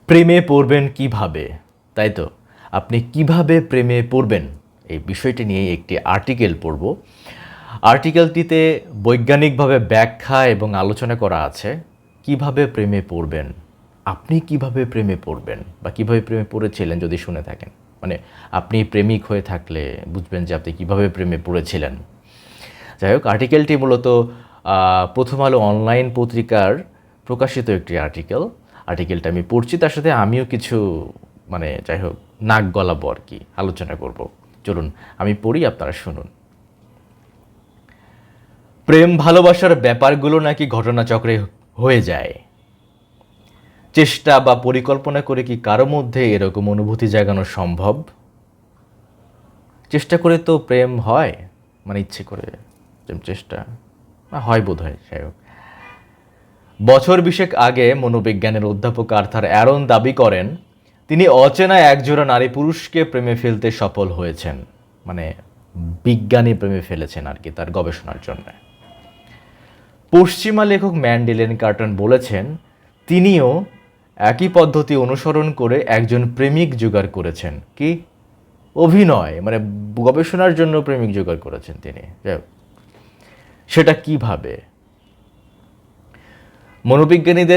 প্রেমে পড়বেন কিভাবে, তাই তো? আপনি কিভাবে প্রেমে পড়বেন এই বিষয়টি নিয়ে একটি আর্টিকেল পড়ব। আর্টিকেলটিতে বৈজ্ঞানিকভাবে ব্যাখ্যা এবং আলোচনা করা আছে কিভাবে প্রেমে পড়বেন। আপনি কিভাবে প্রেমে পড়বেন বা কিভাবে প্রেমে পড়েছিলেন যদি শুনে থাকেন, মানে আপনি প্রেমিক হয়ে থাকলে বুঝবেন যে আপনি কিভাবে প্রেমে পড়েছিলেন। যাই হোক, আর্টিকেলটি মূলত প্রথম আলো অনলাইন পত্রিকার প্রকাশিত একটি আর্টিকেলটা আমি পড়ছি, তার সাথে আমিও কিছু মানে যাই হোক নাক গলাবো আর কি, আলোচনা করব। চলুন আমি পড়ি, আপনারা শুনুন। প্রেম ভালোবাসার ব্যাপারগুলো নাকি ঘটনাচক্রে হয়ে যায়। চেষ্টা বা পরিকল্পনা করে কি কারো মধ্যে এরকম অনুভূতি জাগানো সম্ভব? চেষ্টা করে তো প্রেম হয়, মানে ইচ্ছে করে চেষ্টা হয় বোধ হয়। যাই হোক, বছর বিশেক আগে মনোবিজ্ঞানের অধ্যাপক আর্থার অ্যারন দাবি করেন তিনি অচেনা একজোড়া নারী পুরুষকে প্রেমে ফেলতে সফল হয়েছেন। মানে বিজ্ঞানী প্রেমে ফেলেছেন আর কি তার গবেষণার জন্য। পশ্চিমা লেখক ম্যান্ডেলেন কার্টন বলেছেন তিনিও একই পদ্ধতি অনুসরণ করে একজন প্রেমিক জোগাড় করেছেন। কি অভিনয়, মানে গবেষণার জন্য প্রেমিক জোগাড় করেছেন তিনি। সেটা কিভাবে? মনোবিজ্ঞানীদের